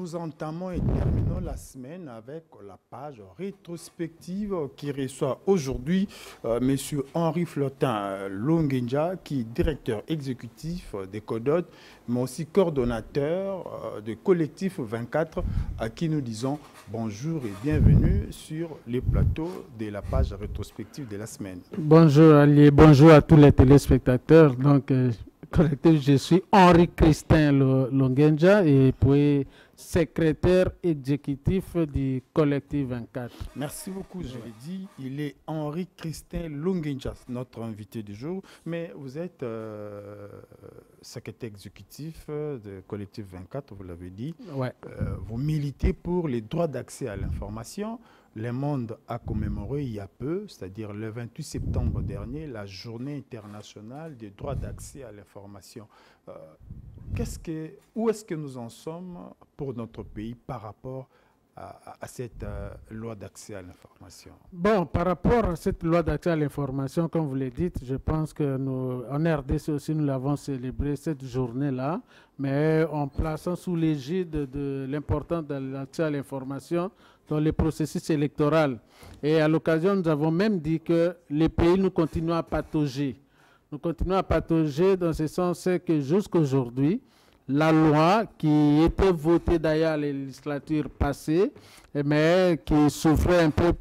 nous entamons et terminons la semaine avec la page rétrospective qui reçoit aujourd'hui M. Henri Flotin Longenja, qui est directeur exécutif des CODOD, mais aussi coordonnateur de Collectif 24, à qui nous disons bonjour et bienvenue sur les plateaux de la page rétrospective de la semaine. Bonjour Ali, bonjour à tous les téléspectateurs. Donc, collectif, je suis Henri Christin Longenja et puis secrétaire exécutif du Collectif 24. Merci beaucoup, je l'ai dit. Il est Henri Christin Longenja, notre invité du jour, mais vous êtes secrétaire exécutif du Collectif 24, vous l'avez dit. Ouais. Vous militez pour les droits d'accès à l'information. Le monde a commémoré il y a peu, c'est-à-dire le 28 septembre dernier, la journée internationale des droits d'accès à l'information. Où est-ce que nous en sommes pour notre pays par rapport à cette loi d'accès à l'information? Bon, par rapport à cette loi d'accès à l'information, comme vous le dites, je pense que nous, en RDC aussi, nous l'avons célébré cette journée-là, mais en plaçant sous l'égide de l'importance de l'accès à l'information dans le processus électoral. Et à l'occasion, nous avons même dit que les pays, nous continuons à patauger. Nous continuons à patauger dans ce sens que jusqu'à aujourd'hui, la loi qui était votée d'ailleurs à la législature passée, mais qui souffrait un peu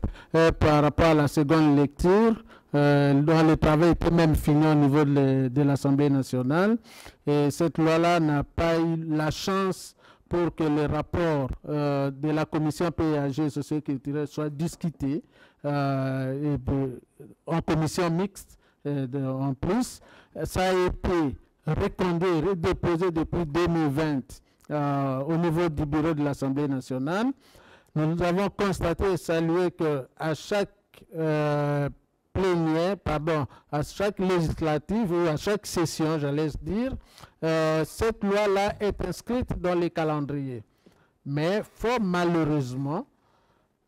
par rapport à la seconde lecture, dont le travail était même fini au niveau de l'Assemblée nationale. Et cette loi-là n'a pas eu la chance pour que les rapports de la commission PAG socio-culturelle soient discutés en commission mixte en plus. Ça a été reconduit, redéposé depuis 2020 au niveau du bureau de l'Assemblée nationale. Nous avons constaté et salué qu'à chaque à chaque législative ou à chaque session, j'allais dire, cette loi-là est inscrite dans les calendriers. Mais fort malheureusement,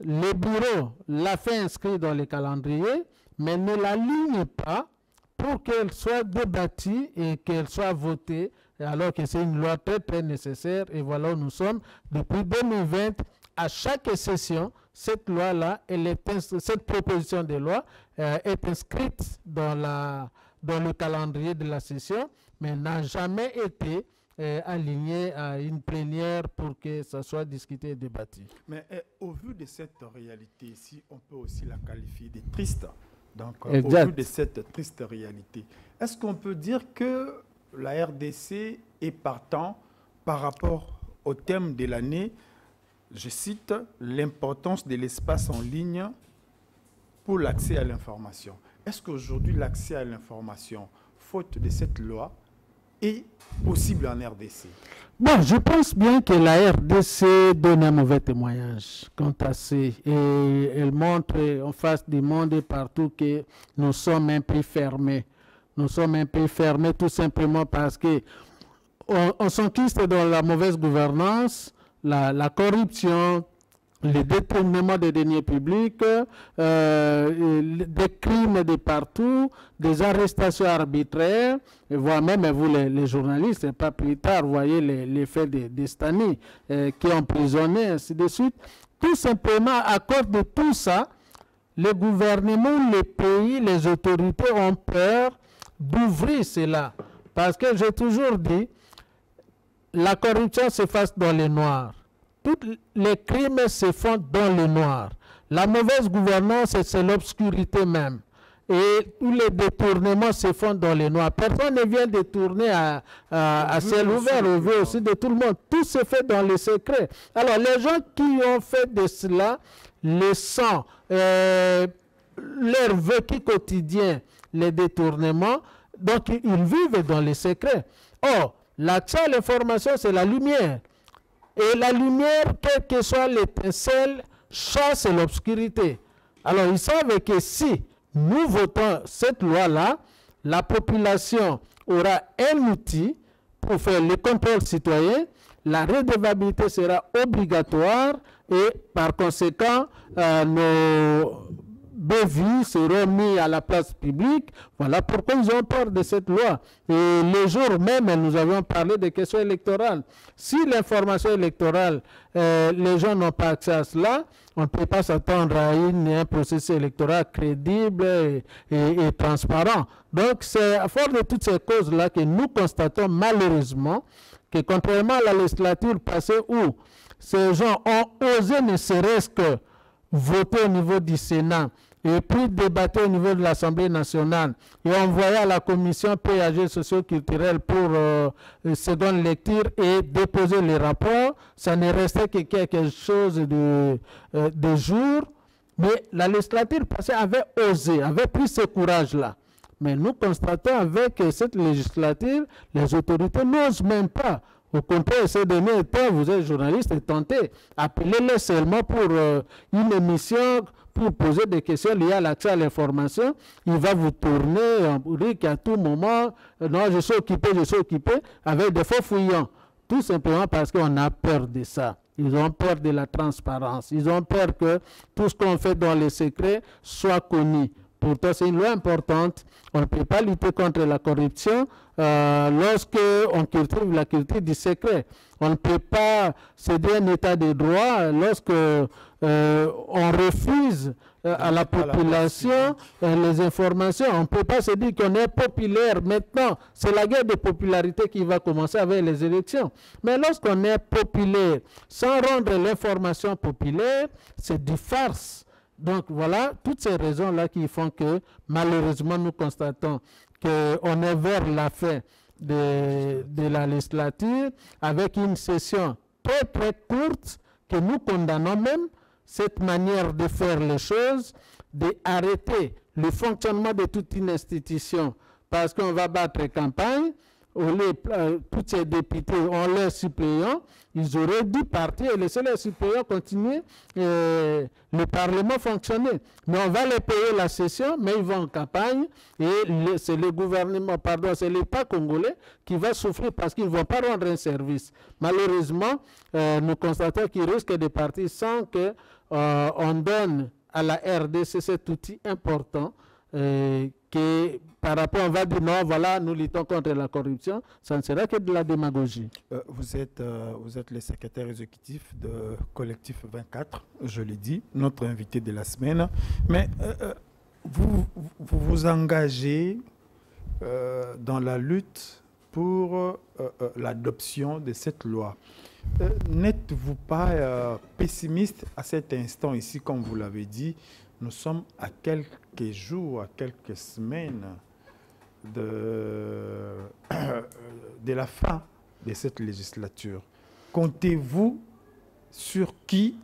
le bureau l'a fait inscrire dans les calendriers, mais ne l'aligne pas pour qu'elle soit débattue et qu'elle soit votée, alors que c'est une loi très très nécessaire. Et voilà où nous sommes. Depuis 2020, à chaque session, cette loi-là, cette proposition de loi est inscrite dans le calendrier de la session, mais n'a jamais été alignée à une plénière pour que ça soit discuté et débattu. Mais au vu de cette réalité ici, on peut aussi la qualifier de triste. Donc, au vu de cette triste réalité, est-ce qu'on peut dire que la RDC est partant par rapport au thème de l'année? Je cite l'importance de l'espace en ligne pour l'accès à l'information. Est-ce qu'aujourd'hui l'accès à l'information, faute de cette loi, est possible en RDC? Bon, je pense bien que la RDC donne un mauvais témoignage quant à ça. Et elle montre en face du monde et partout que nous sommes un peu fermés. Nous sommes un peu fermés tout simplement parce que on s'enquiste dans la mauvaise gouvernance, la corruption, le détournement des deniers publics, des crimes de partout, des arrestations arbitraires, et voire même vous les journalistes, et pas plus tard, vous voyez les faits de Stani qui ont emprisonné, ainsi de suite. Tout simplement, à cause de tout ça, le gouvernement, les pays, les autorités ont peur d'ouvrir cela. Parce que j'ai toujours dit, la corruption s'efface dans le noir. Tous les crimes se font dans le noir. La mauvaise gouvernance, c'est l'obscurité même. Et tous les détournements se font dans le noir. Personne ne vient détourner à ciel ouvert, au vu aussi de tout le monde. Tout se fait dans le secret. Alors, les gens qui ont fait de cela, le sang, leur vécu quotidien, les détournements, donc ils vivent dans le secret. Or, l'accès à l'information, c'est la lumière. Et la lumière, quelle que soit l'étincelle, chasse l'obscurité. Alors, ils savent que si nous votons cette loi-là, la population aura un outil pour faire le contrôle citoyen, la redevabilité sera obligatoire et par conséquent, bévues seront mis à la place publique. Voilà pourquoi ils ont peur de cette loi. Et le jour même, nous avions parlé des questions électorales. Si l'information électorale, les gens n'ont pas accès à cela, on ne peut pas s'attendre à un processus électoral crédible et transparent. Donc, c'est à force de toutes ces causes-là que nous constatons malheureusement que contrairement à la législature passée où ces gens ont osé ne serait-ce que voter au niveau du Sénat et puis débattre au niveau de l'Assemblée nationale et envoyer à la commission PAG socio-culturelle pour seconde lecture et déposer les rapports, ça ne restait que quelque chose de jour. Mais la législature passée avait osé, avait pris ce courage-là. Mais nous constatons avec cette législature, les autorités n'osent même pas. Au contraire, ces derniers temps, vous êtes journaliste et tentez, appelez-les seulement pour une émission, pour poser des questions liées à l'accès à l'information. Il va vous tourner en bourrique à tout moment. Non, je suis occupé, avec des faux fouillants. Tout simplement parce qu'on a peur de ça. Ils ont peur de la transparence. Ils ont peur que tout ce qu'on fait dans les secrets soit connu. Pourtant, c'est une loi importante. On ne peut pas lutter contre la corruption lorsque on cultive la culture du secret. On ne peut pas céder un état de droit lorsque on refuse à la population les informations. On ne peut pas se dire qu'on est populaire maintenant. C'est la guerre de popularité qui va commencer avec les élections. Mais lorsqu'on est populaire, sans rendre l'information populaire, c'est du farce. Donc voilà, toutes ces raisons-là qui font que malheureusement nous constatons qu'on est vers la fin de la législature avec une session très très courte que nous condamnons même cette manière de faire les choses, d'arrêter le fonctionnement de toute une institution parce qu'on va battre campagne. Tous ces députés ont leurs suppléants, ils auraient dû partir et laisser les suppléants continuer le Parlement fonctionner. Mais on va les payer la session, mais ils vont en campagne et c'est le gouvernement, c'est l'État congolais qui va souffrir parce qu'ils ne vont pas rendre un service. Malheureusement, nous constatons qu'ils risquent de partir sans qu'on donne à la RDC cet outil important que par rapport, on va dire non, voilà, nous luttons contre la corruption, ça ne sera que de la démagogie. Vous êtes le secrétaire exécutif de Collectif 24, je l'ai dit, notre invité de la semaine. Mais vous engagez dans la lutte pour l'adoption de cette loi. N'êtes-vous pas pessimiste à cet instant ici, comme vous l'avez dit? Nous sommes à quelques jours, à quelques semaines de la fin de cette législature. Comptez-vous sur qui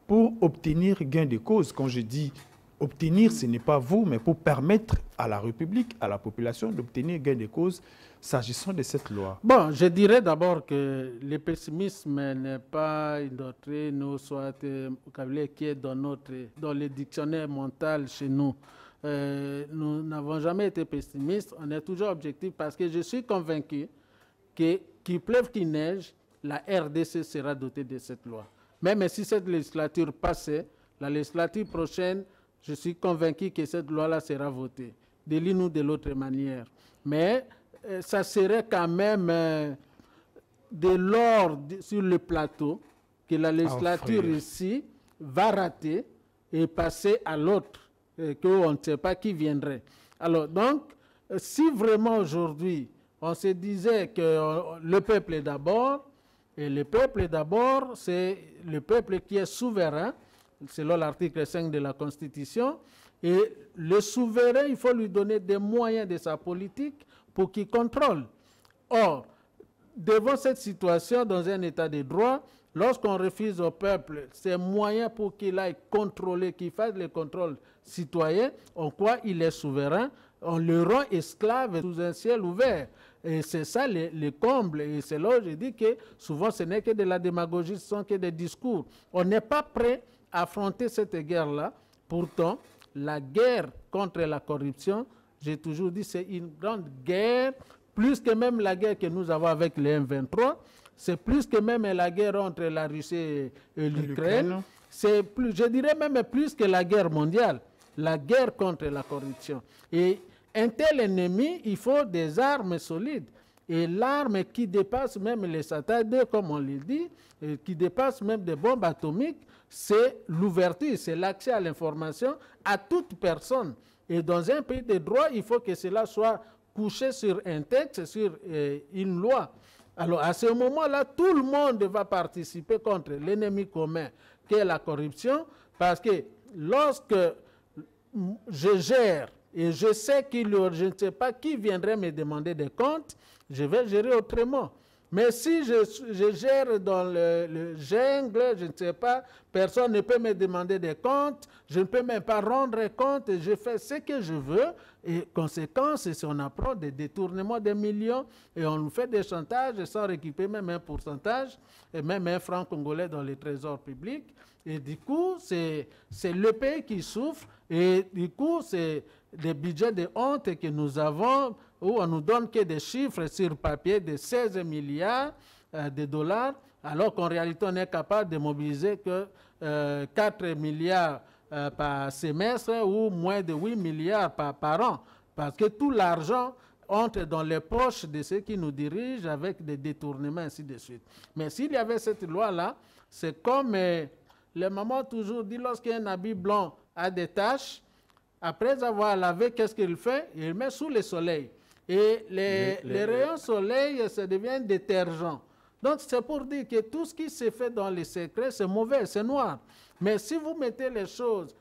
pour obtenir gain de cause? Quand je dis obtenir, ce n'est pas vous, mais pour permettre à la République, à la population d'obtenir gain de cause s'agissant de cette loi. Bon, je dirais d'abord que le pessimisme n'est pas une doctrine ou soit qui est dans le dictionnaire mental chez nous. Nous n'avons jamais été pessimistes, on est toujours objectif parce que je suis convaincu que qu'il pleuve, qu'il neige, la RDC sera dotée de cette loi. Même si cette législature passait, la législature prochaine, je suis convaincu que cette loi-là sera votée, de l'une ou de l'autre manière. Mais ça serait quand même de l'or sur le plateau que la législature ici va rater et passer à l'autre, qu'on ne sait pas qui viendrait. Alors donc, si vraiment aujourd'hui, on se disait que le peuple est d'abord, et le peuple d'abord, c'est le peuple qui est souverain, selon l'article 5 de la Constitution, et le souverain, il faut lui donner des moyens de sa politique pour qu'il contrôle. Or, devant cette situation, dans un état de droit, lorsqu'on refuse au peuple ces moyens pour qu'il aille contrôler, qu'il fasse le contrôle citoyen, en quoi il est souverain, on le rend esclave sous un ciel ouvert. Et c'est ça le comble. Et c'est là où je dis que souvent ce n'est que de la démagogie, ce sont que des discours. On n'est pas prêt à affronter cette guerre-là. Pourtant, la guerre contre la corruption, j'ai toujours dit, c'est une grande guerre, plus que même la guerre que nous avons avec les M23, c'est plus que même la guerre entre la Russie et l'Ukraine, c'est plus, je dirais même plus que la guerre mondiale. la guerre contre la corruption. Et un tel ennemi, il faut des armes solides. Et l'arme qui dépasse même les Satan-2, comme on le dit, qui dépasse même des bombes atomiques, c'est l'ouverture, c'est l'accès à l'information à toute personne. Et dans un pays de droit, il faut que cela soit couché sur un texte, sur une loi. Alors, à ce moment-là, tout le monde va participer contre l'ennemi commun, qui est la corruption, parce que lorsque je gère et je sais je ne sais pas qui viendrait me demander des comptes, je vais gérer autrement. Mais si je gère dans le jungle, je ne sais pas, personne ne peut me demander des comptes, je ne peux même pas rendre compte, je fais ce que je veux. Et conséquence, si on apprend des détournements de millions et on nous fait des chantages sans récupérer même un pourcentage, et même un franc congolais dans les trésors publics. Et du coup, c'est le pays qui souffre. Et du coup, c'est des budgets de honte que nous avons, où on nous donne que des chiffres sur papier de 16 milliards de dollars, alors qu'en réalité, on n'est capable de mobiliser que 4 milliards par semestre ou moins de 8 milliards par an, parce que tout l'argent entre dans les poches de ceux qui nous dirigent avec des détournements, ainsi de suite. Mais s'il y avait cette loi-là, c'est comme les mamans toujours disent, lorsqu'un habit blanc a des taches, après avoir lavé, qu'est-ce qu'il fait? Il le met sous le soleil. Et les rayons soleil, ça devient détergent. Donc, c'est pour dire que tout ce qui se fait dans les secrets, c'est mauvais, c'est noir. Mais si vous mettez les choses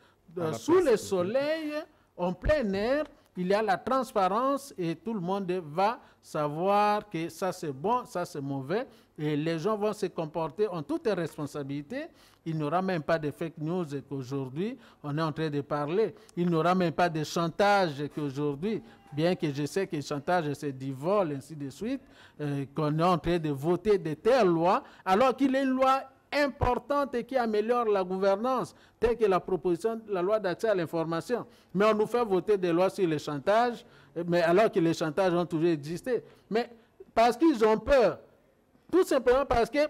sous le soleil, en plein air, il y a la transparence et tout le monde va savoir que ça c'est bon, ça c'est mauvais. Et les gens vont se comporter en toute responsabilité. Il n'y aura même pas de fake news qu'aujourd'hui on est en train de parler. Il n'y aura même pas de chantage qu'aujourd'hui, bien que je sais que le chantage c'est du vol, ainsi de suite, qu'on est en train de voter de telles lois, alors qu'il est une loi importante et qui améliore la gouvernance, telle que la proposition de la loi d'accès à l'information. Mais on nous fait voter des lois sur le chantage, mais alors que les chantages ont toujours existé. Mais parce qu'ils ont peur. Tout simplement parce qu'il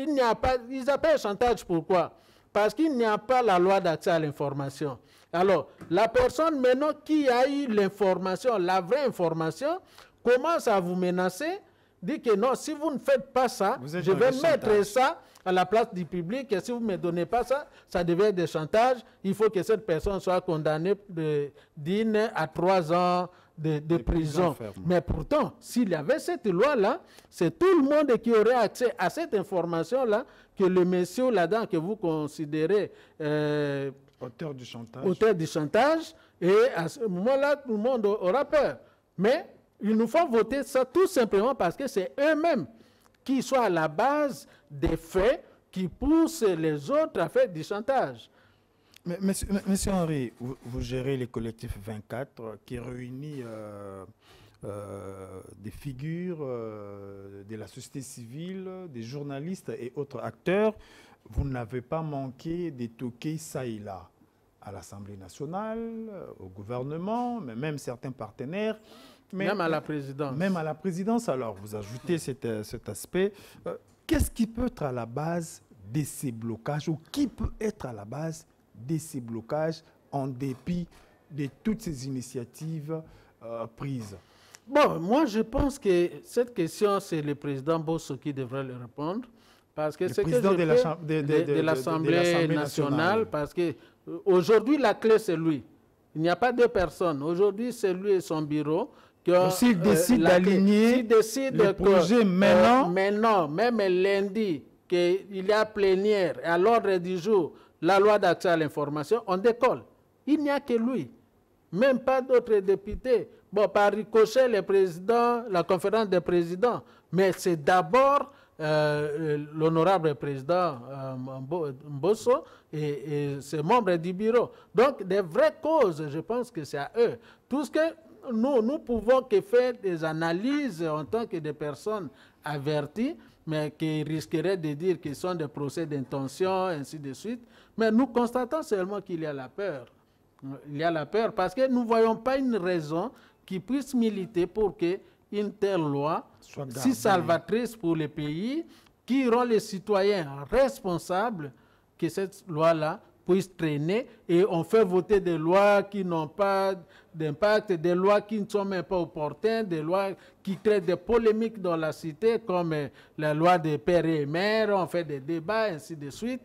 n'y a pas, ils appellent chantage pourquoi? Parce qu'il n'y a pas la loi d'accès à l'information. Alors, la personne maintenant qui a eu l'information, la vraie information, commence à vous menacer, dit que non, si vous ne faites pas ça, je vais mettre ça à la place du public, et si vous ne me donnez pas ça, ça devient des chantages. Il faut que cette personne soit condamnée d'1 à 3 ans de prison. Mais pourtant, s'il y avait cette loi-là, c'est tout le monde qui aurait accès à cette information-là, que le monsieur là-dedans que vous considérez auteur du chantage, et à ce moment-là, tout le monde aura peur. Mais il nous faut voter ça tout simplement parce que c'est eux-mêmes qui sont à la base des faits qui poussent les autres à faire du chantage. Mais, monsieur Henri, vous gérez les collectifs 24 qui réunit des figures de la société civile, des journalistes et autres acteurs. Vous n'avez pas manqué de toquer ça et là à l'Assemblée nationale, au gouvernement, mais même certains partenaires. Même à la présidence. Même à la présidence, alors vous ajoutez cet aspect. Qu'est-ce qui peut être à la base de ces blocages ou qui peut être à la base de ces blocages en dépit de toutes ces initiatives prises? Bon, moi je pense que cette question, c'est le président Bosso qui devrait le répondre. Parce que c'est président de l'Assemblée nationale, parce qu'aujourd'hui la clé c'est lui. Il n'y a pas deux personnes. Aujourd'hui c'est lui et son bureau. S'il décide d'aligner le projet maintenant, même lundi, qu'il y a plénière, à l'ordre du jour, la loi d'accès à l'information, on décolle. Il n'y a que lui. Même pas d'autres députés. Bon, par ricochet, le président, la conférence des présidents. Mais c'est d'abord l'honorable président Mbosso et ses membres du bureau. Donc, des vraies causes, je pense que c'est à eux. Tout ce que nous pouvons que faire des analyses en tant que des personnes averties, mais qui risqueraient de dire qu'ils sont des procès d'intention, ainsi de suite. Mais nous constatons seulement qu'il y a la peur. Il y a la peur parce que nous ne voyons pas une raison qui puisse militer pour qu'une telle loi, si salvatrice pour le pays, qui rend les citoyens responsables, que cette loi-là puisse traîner et on fait voter des lois qui n'ont pas d'impact, des lois qui ne sont même pas opportunes, des lois qui créent des polémiques dans la cité, comme la loi des pères et mères, on fait des débats, ainsi de suite.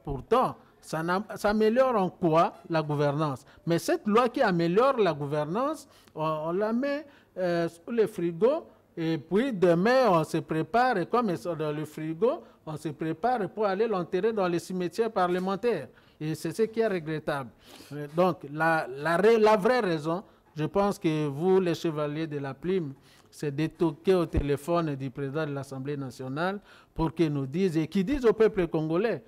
Pourtant, ça améliore en quoi la gouvernance? Mais cette loi qui améliore la gouvernance, on la met sous le frigo, et puis demain, on se prépare, et comme ils sont dans le frigo, on se prépare pour aller l'enterrer dans les cimetières parlementaires. Et c'est ce qui est regrettable. Donc, la vraie raison, je pense que vous, les chevaliers de la plume, c'est de toquer au téléphone du président de l'Assemblée nationale pour qu'il nous dise, et qu'il dise au peuple congolais,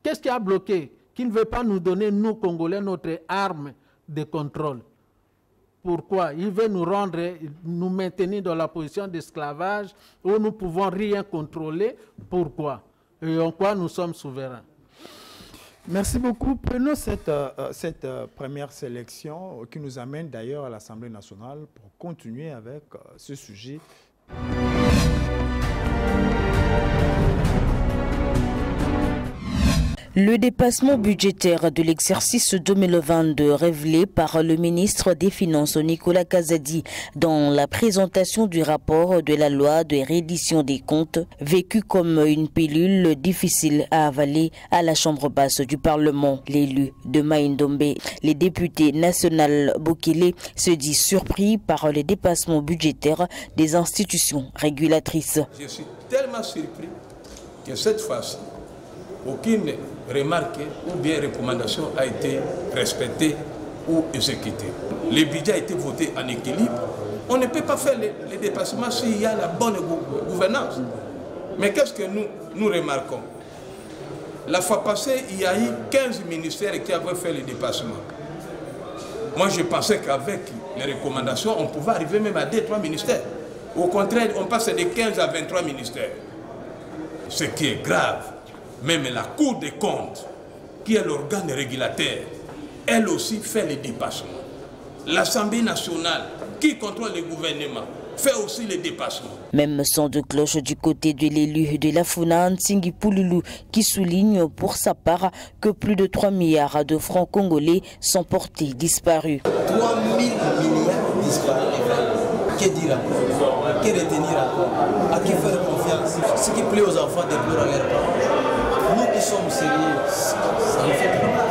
qu'est-ce qui a bloqué? Qu'il ne veut pas nous donner, nous, Congolais, notre arme de contrôle. Pourquoi? Il veut nous rendre, nous maintenir dans la position d'esclavage où nous ne pouvons rien contrôler. Pourquoi? Et en quoi nous sommes souverains? Merci beaucoup. Prenons cette première sélection qui nous amène d'ailleurs à l'Assemblée nationale pour continuer avec ce sujet. Le dépassement budgétaire de l'exercice 2022 révélé par le ministre des Finances Nicolas Kazadi dans la présentation du rapport de la loi de reddition des comptes, vécu comme une pilule difficile à avaler à la chambre basse du Parlement. L'élu de Maïndombe, le député national Bokele, se dit surpris par le dépassement budgétaire des institutions régulatrices. Je suis tellement surpris que cette fois-ci, aucune remarque ou bien recommandation a été respectée ou exécutée. Le budget a été voté en équilibre. On ne peut pas faire les dépassements s'il y a la bonne gouvernance. Mais qu'est-ce que nous remarquons? La fois passée, il y a eu 15 ministères qui avaient fait les dépassements. Moi, je pensais qu'avec les recommandations, on pouvait arriver même à 2-3 ministères. Au contraire, on passe de 15 à 23 ministères. Ce qui est grave. Même la Cour des comptes, qui est l'organe régulateur, elle aussi fait les dépassements. L'Assemblée nationale, qui contrôle le gouvernement, fait aussi les dépassements. Même son de cloche du côté de l'élu de la Funa, Ntingi Pouloulou, qui souligne pour sa part que plus de 3 milliards de francs congolais sont portés disparus. 3 000 milliards disparus. Que dire encore? Que retenir encore? À qui faire confiance? Ce qui plaît aux enfants déplore leur part. Nous qui sommes sérieux, ça nous fait plus mal.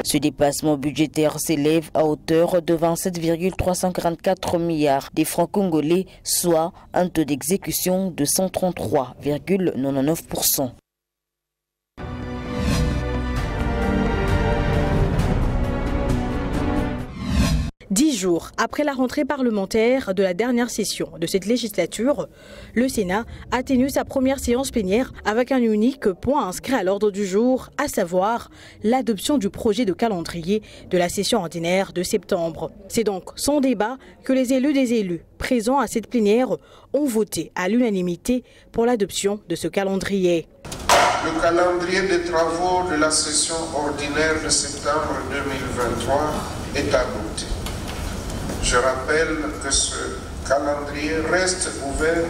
Ce dépassement budgétaire s'élève à hauteur de 27,344 milliards de francs congolais, soit un taux d'exécution de 133,99%. 10 jours après la rentrée parlementaire de la dernière session de cette législature, le Sénat a tenu sa première séance plénière avec un unique point inscrit à l'ordre du jour, à savoir l'adoption du projet de calendrier de la session ordinaire de septembre. C'est donc sans débat que les élus des élus présents à cette plénière ont voté à l'unanimité pour l'adoption de ce calendrier. Le calendrier des travaux de la session ordinaire de septembre 2023 est adopté. Je rappelle que ce calendrier reste ouvert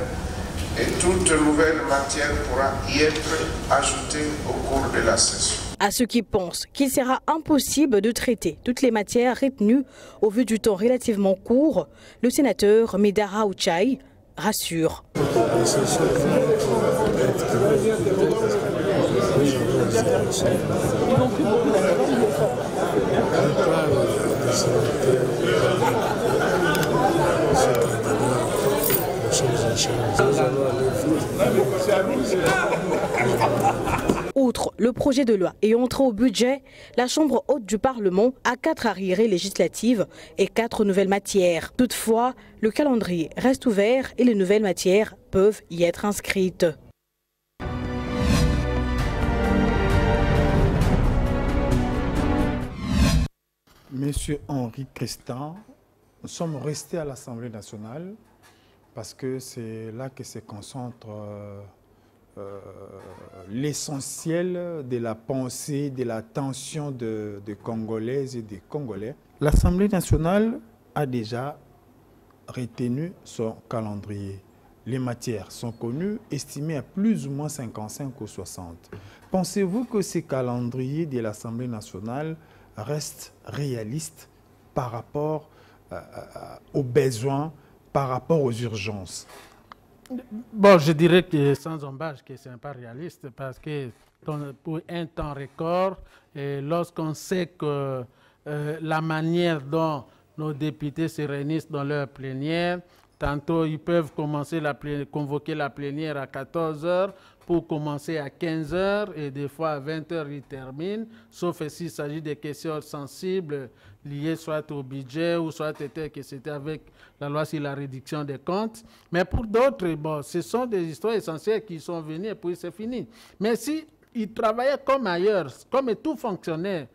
et toute nouvelle matière pourra y être ajoutée au cours de la session. À ceux qui pensent qu'il sera impossible de traiter toutes les matières retenues au vu du temps relativement court, le sénateur Medara Ouchai rassure. Outre le projet de loi et entré au budget, la Chambre haute du Parlement a 4 arriérés législatives et 4 nouvelles matières. Toutefois, le calendrier reste ouvert et les nouvelles matières peuvent y être inscrites. Monsieur Henri Christin, nous sommes restés à l'Assemblée nationale parce que c'est là que se concentre l'essentiel de la pensée, de l'attention des Congolaises et des Congolais. L'Assemblée nationale a déjà retenu son calendrier. les matières sont connues, estimées à plus ou moins 55 ou 60. Pensez-vous que ces calendriers de l'Assemblée nationale restent réalistes par rapport aux besoins, par rapport aux urgences? Bon, je dirais que sans embâche que ce n'est pas réaliste parce que pour un temps record, lorsqu'on sait que la manière dont nos députés se réunissent dans leur plénière, tantôt ils peuvent convoquer la plénière à 14 h pour commencer à 15 h et des fois à 20 h ils terminent, sauf s'il s'agit de questions sensibles liées soit au budget ou soit que c'était avec la loi sur la réduction des comptes. Mais pour d'autres, bon, ce sont des histoires essentielles qui sont venues et puis c'est fini. Mais si ils travaillaient comme ailleurs, comme tout fonctionnaire,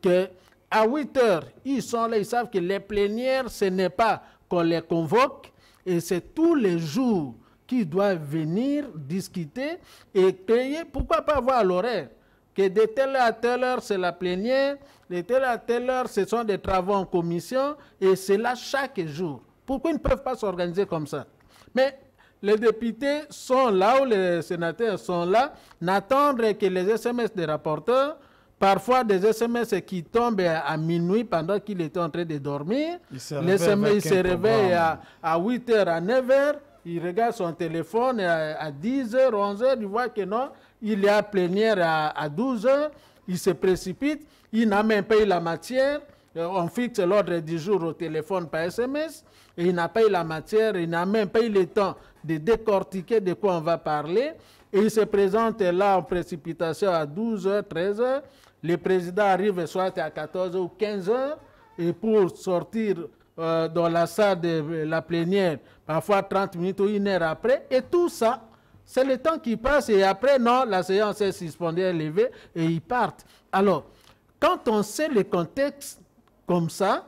qu'à 8 h, ils sont là, ils savent que les plénières, ce n'est pas qu'on les convoque, et c'est tous les jours qu'ils doivent venir discuter et payer. Pourquoi pas avoir l'horaire? Que de telle heure à telle heure, c'est la plénière, de telle heure à telle heure, ce sont des travaux en commission, et c'est là chaque jour. Pourquoi ils ne peuvent pas s'organiser comme ça? Mais les députés sont là, ou les sénateurs sont là, n'attendre que les SMS des rapporteurs, parfois des SMS qui tombent à minuit pendant qu'il était en train de dormir. Il se réveille à 8 h, à 9 h, il regarde son téléphone à 10 h, 11 h, il voit que non, il y a plénière à 12 h, il se précipite, il n'a même pas eu la matière, on fixe l'ordre du jour au téléphone par SMS, et il n'a pas eu la matière, il n'a même pas eu le temps de décortiquer de quoi on va parler, et il se présente là en précipitation à 12 h, 13 h, le président arrive soit à 14 h ou 15 h, et pour sortir dans la salle de la plénière, parfois 30 minutes ou 1 heure après, et tout ça, c'est le temps qui passe, et après, non, la séance est suspendue, est levée, et ils partent. Alors, quand on sait le contexte comme ça,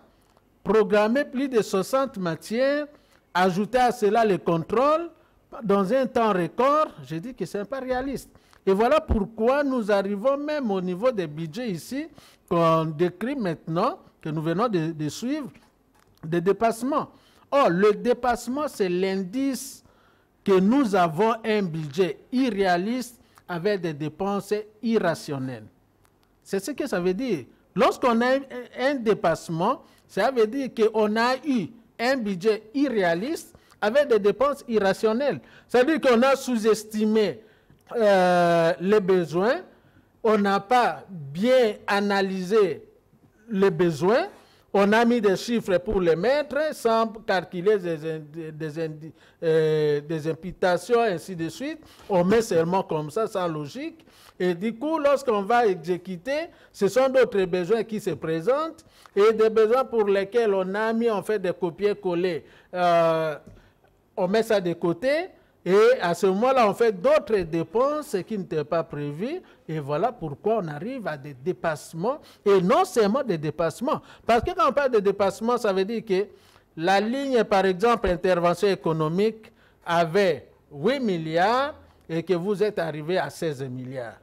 programmer plus de 60 matières, ajouter à cela le contrôle, dans un temps record, je dis que ce n'est pas réaliste. Et voilà pourquoi nous arrivons même au niveau des budgets ici, qu'on décrit maintenant, que nous venons de suivre, des dépassements. Or, le dépassement, c'est l'indice que nous avons un budget irréaliste avec des dépenses irrationnelles. C'est ce que ça veut dire. Lorsqu'on a un dépassement, ça veut dire qu'on a eu un budget irréaliste avec des dépenses irrationnelles. Ça veut dire qu'on a sous-estimé les besoins, on n'a pas bien analysé les besoins, on a mis des chiffres pour les mettre sans calculer des imputations, ainsi de suite. On met seulement comme ça, sans logique. Et du coup, lorsqu'on va exécuter, ce sont d'autres besoins qui se présentent et des besoins pour lesquels on a mis en fait des copier-coller. On met ça de côté. Et à ce moment-là, on fait d'autres dépenses qui n'étaient pas prévues. Et voilà pourquoi on arrive à des dépassements. Et non seulement des dépassements. Parce que quand on parle de dépassement, ça veut dire que la ligne, par exemple, intervention économique, avait 8 milliards et que vous êtes arrivé à 16 milliards.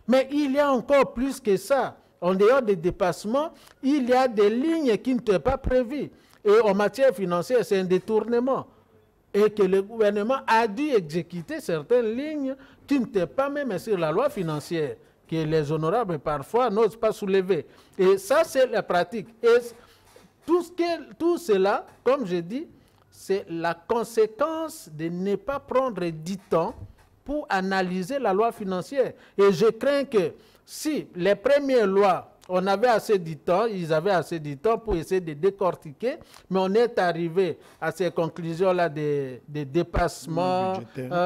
Mais il y a encore plus que ça. En dehors des dépassements, il y a des lignes qui n'étaient pas prévues. Et en matière financière, c'est un détournement. Et que le gouvernement a dû exécuter certaines lignes qui n'étaient pas même sur la loi financière, que les honorables parfois n'osent pas soulever. Et ça, c'est la pratique. Et tout cela, comme je dis, c'est la conséquence de ne pas prendre du temps pour analyser la loi financière. Et je crains que si les premières lois, on avait assez de temps, ils avaient assez de temps pour essayer de décortiquer, mais on est arrivé à ces conclusions-là des dépassements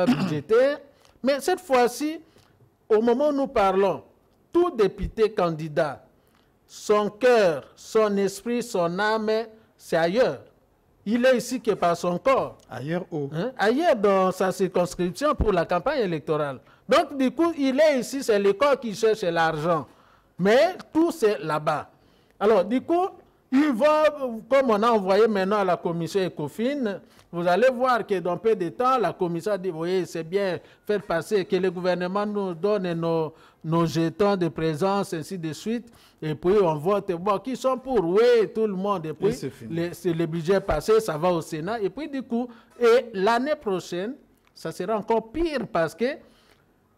budgétaires. Mais cette fois-ci, au moment où nous parlons, tout député candidat, son cœur, son esprit, son âme, c'est ailleurs. Il est ici que par son corps. Ailleurs où? Ailleurs dans sa circonscription pour la campagne électorale. Donc du coup, il est ici, c'est le corps qui cherche l'argent. Mais tout c'est là-bas. Alors, du coup, Ils vont, comme on a envoyé maintenant à la commission ECOFIN, vous allez voir que dans peu de temps, la commission a dit, vous voyez, c'est bien, faites passer, que le gouvernement nous donne nos jetons de présence, ainsi de suite, et puis on vote. Bon, qui sont pour? Oui, tout le monde. Et puis, le budget passé, ça va au Sénat. Et puis, du coup, et l'année prochaine, ça sera encore pire parce que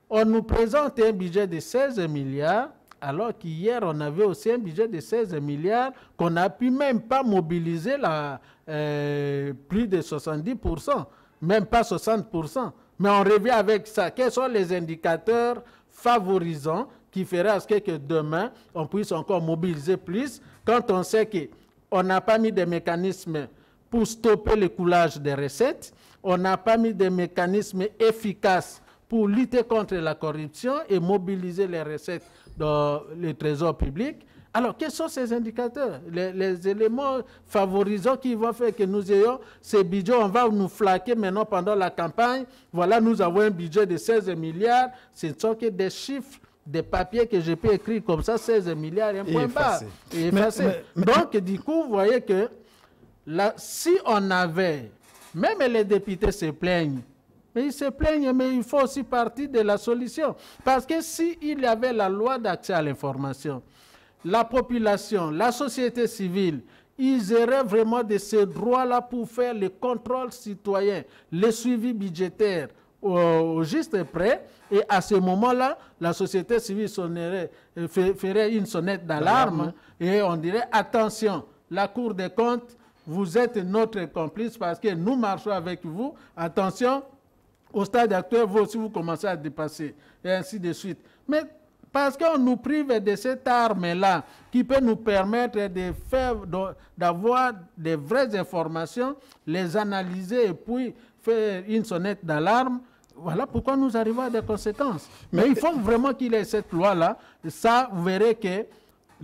on nous présente un budget de 16 milliards, alors qu'hier, on avait aussi un budget de 16 milliards qu'on n'a pu même pas mobiliser plus de 70%, même pas 60%. Mais on revient avec ça. Quels sont les indicateurs favorisants qui feraient à ce que demain, on puisse encore mobiliser plus quand on sait qu'on n'a pas mis de mécanismes pour stopper le coulage des recettes, on n'a pas mis de mécanismes efficaces pour lutter contre la corruption et mobiliser les recettes dans le trésor public. Alors, quels sont ces indicateurs, les éléments favorisants qui vont faire que nous ayons ces budgets? On va nous flaquer maintenant pendant la campagne. Voilà, nous avons un budget de 16 milliards. Ce ne sont que des chiffres, des papiers que je peux écrire comme ça, 16 milliards, un point barre. Et effacé. Donc, du coup, vous voyez que là, si on avait, même les députés se plaignent, mais ils se plaignent, mais il faut aussi partir de la solution. Parce que s'il y avait la loi d'accès à l'information, la population, la société civile, ils auraient vraiment de ces droits-là pour faire le contrôle citoyen, le suivi budgétaire au juste près. Et à ce moment-là, la société civile ferait une sonnette d'alarme et on dirait, attention, la Cour des comptes, vous êtes notre complice parce que nous marchons avec vous. Attention, au stade actuel, vous aussi, vous commencez à dépasser, et ainsi de suite. Mais parce qu'on nous prive de cette arme-là, qui peut nous permettre d'avoir des vraies informations, les analyser et puis faire une sonnette d'alarme. Voilà pourquoi nous arrivons à des conséquences. Mais il faut vraiment qu'il y ait cette loi-là. Ça, vous verrez que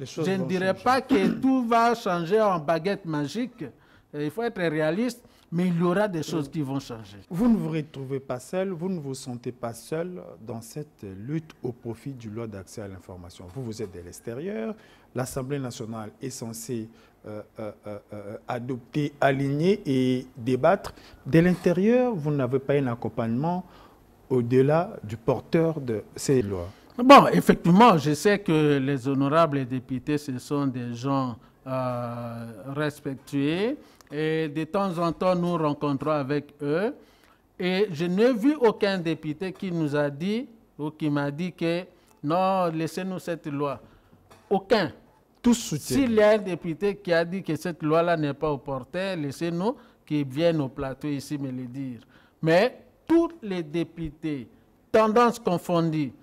je ne dirais pas que tout va changer en baguette magique. Il faut être réaliste. Mais il y aura des choses qui vont changer. Vous ne vous retrouvez pas seul, vous ne vous sentez pas seul dans cette lutte au profit du loi d'accès à l'information. Vous êtes de l'extérieur, l'Assemblée nationale est censée adopter, aligner et débattre. De l'intérieur, vous n'avez pas un accompagnement au-delà du porteur de ces lois. Bon, effectivement, je sais que les honorables députés, ce sont des gens respectueux. Et de temps en temps, nous rencontrons avec eux. Et je n'ai vu aucun député qui nous a dit, ou qui m'a dit que non, laissez-nous cette loi. Aucun. Tous soutiennent. S'il y a un député qui a dit que cette loi-là n'est pas opportune, laissez-nous qu'ils viennent au plateau ici me le dire. Mais tous les députés, tendances confondues,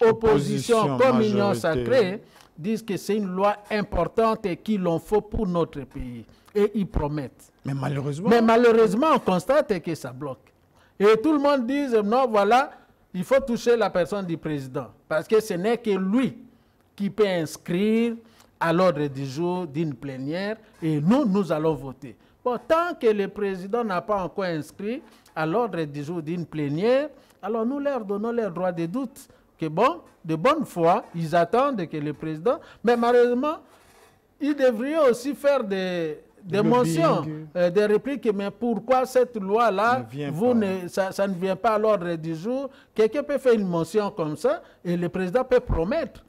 opposition comme union sacrée, disent que c'est une loi importante et qu'il en faut pour notre pays. Et ils promettent. Mais malheureusement, on constate que ça bloque. Et tout le monde dit, non, voilà, il faut toucher la personne du président. Parce que ce n'est que lui qui peut inscrire à l'ordre du jour d'une plénière et nous allons voter. Bon, tant que le président n'a pas encore inscrit à l'ordre du jour d'une plénière, alors nous leur donnons leur droit de doute. Que bon, de bonne foi, ils attendent que le président... Mais malheureusement, ils devraient aussi faire des motions, des répliques. Mais pourquoi cette loi-là, ça ne vient pas à l'ordre du jour? Quelqu'un peut faire une motion comme ça et le président peut promettre.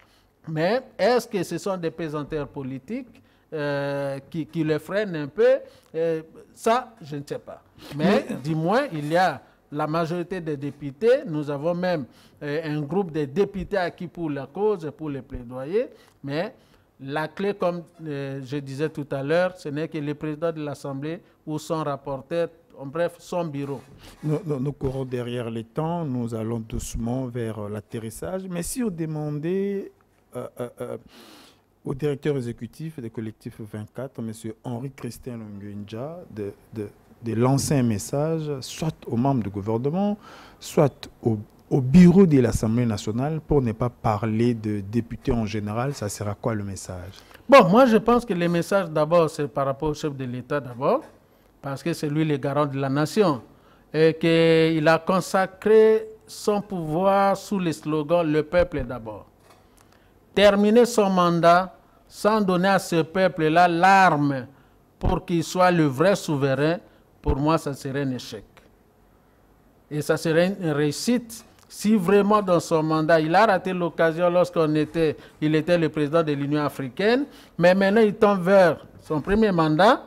Mais est-ce que ce sont des pesanteurs politiques qui le freinent un peu? Ça, je ne sais pas. Mais du moins, il y a la majorité des députés. Nous avons même un groupe de députés acquis pour la cause, pour les plaidoyer. Mais la clé, comme je disais tout à l'heure, ce n'est que le président de l'Assemblée ou son rapporteur, en bref, son bureau. Nous courons derrière les temps, nous allons doucement vers l'atterrissage. Mais si on demandait au directeur exécutif des collectifs 24, M. Henri-Christian Longuinja, de lancer un message, soit aux membres du gouvernement, soit au bureau de l'Assemblée nationale, pour ne pas parler de députés en général, ça sera quoi le message? Bon, moi je pense que le message d'abord, c'est par rapport au chef de l'État d'abord, parce que c'est lui le garant de la nation, et qu'il a consacré son pouvoir sous le slogan « Le peuple d'abord ». Terminer son mandat sans donner à ce peuple-là l'arme pour qu'il soit le vrai souverain, pour moi, ça serait un échec. Et ça serait une réussite si vraiment dans son mandat, il a raté l'occasion lorsqu'il était le président de l'Union africaine, mais maintenant il tend vers son premier mandat,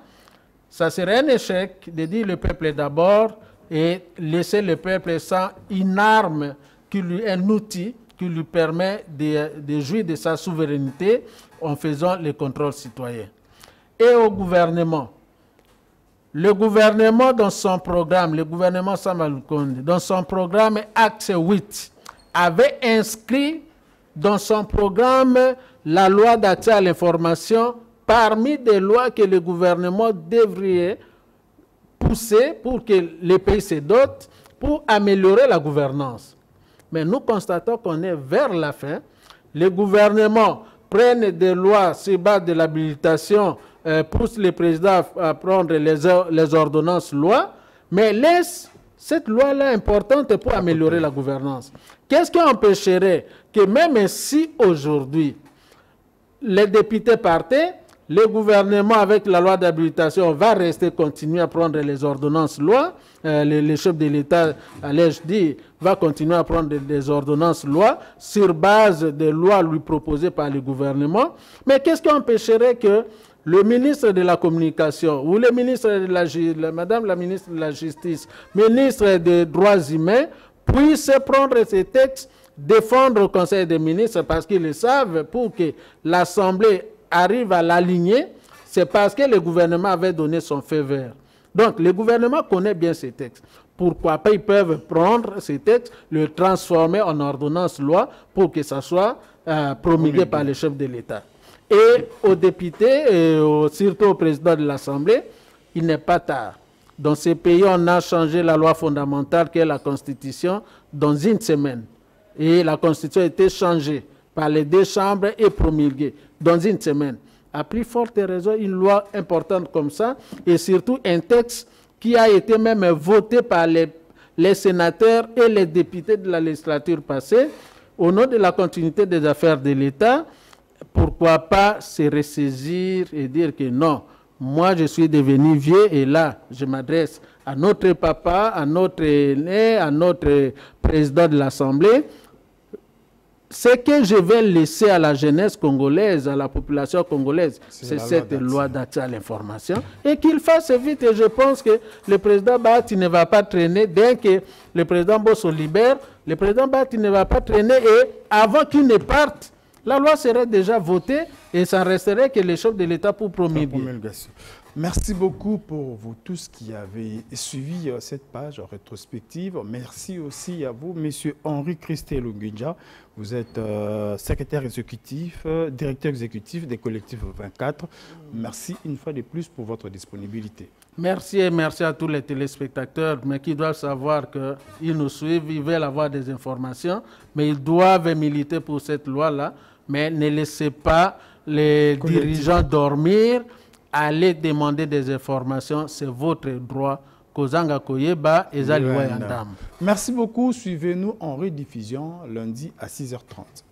ça serait un échec de dire le peuple d'abord et laisser le peuple sans une arme, un outil qui lui permet de jouir de sa souveraineté en faisant le contrôle citoyen. Et au gouvernement, le gouvernement dans son programme, le gouvernement Sama Lukonde, dans son programme Axe 8, avait inscrit dans son programme la loi d'accès à l'information parmi des lois que le gouvernement devrait pousser pour que les pays se dotent pour améliorer la gouvernance. Mais nous constatons qu'on est vers la fin. Les gouvernements prennent des lois sur base de l'habilitation, poussent les présidents à prendre les ordonnances lois, mais laissent cette loi-là importante pour améliorer la gouvernance. Qu'est-ce qui empêcherait que même si aujourd'hui les députés partaient, le gouvernement avec la loi d'habilitation va continuer à prendre les ordonnances lois, le chef de l'État, allais-je dire, va continuer à prendre des ordonnances lois sur base des lois lui proposées par le gouvernement. Mais qu'est-ce qui empêcherait que le ministre de la Communication ou le ministre de Madame la ministre de la Justice, ministre des Droits humains, puissent prendre ces textes, défendre au Conseil des ministres parce qu'ils le savent, pour que l'Assemblée arrive à l'aligner, c'est parce que le gouvernement avait donné son feu vert. Donc, le gouvernement connaît bien ces textes. Pourquoi pas, ils peuvent prendre ces textes, le transformer en ordonnance loi pour que ça soit promulgué par le chef de l'État. Et aux députés, et surtout au président de l'Assemblée, il n'est pas tard. Dans ces pays, on a changé la loi fondamentale qui est la Constitution dans une semaine. Et la Constitution a été changée par les deux chambres et promulguée dans une semaine. À plus forte raison, une loi importante comme ça, et surtout un texte qui a été même voté par les sénateurs et les députés de la législature passée, au nom de la continuité des affaires de l'État. Pourquoi pas se ressaisir et dire que non, moi je suis devenu vieux et là je m'adresse à notre papa, à notre aîné, à notre président de l'Assemblée. Ce que je vais laisser à la jeunesse congolaise, à la population congolaise, c'est cette loi d'accès à l'information. Et qu'il fasse vite. Et je pense que le président Bahati ne va pas traîner. Dès que le président Bosso libère, le président Bahati ne va pas traîner. Et avant qu'il ne parte, la loi serait déjà votée et ça resterait que les chefs de l'État pour promulguer. Merci beaucoup pour vous tous qui avez suivi cette page rétrospective. Merci aussi à vous, Monsieur Henri Christé Lungunja. Vous êtes secrétaire exécutif, directeur exécutif des collectifs 24. Merci une fois de plus pour votre disponibilité. Merci et merci à tous les téléspectateurs, mais qui doivent savoir qu'ils nous suivent, ils veulent avoir des informations, mais ils doivent militer pour cette loi-là. Mais ne laissez pas les dirigeants dormir. Allez demander des informations, c'est votre droit. Kozanga Koyeba et Zaliwa Yandam. Merci beaucoup. Suivez-nous en rediffusion lundi à 6h30.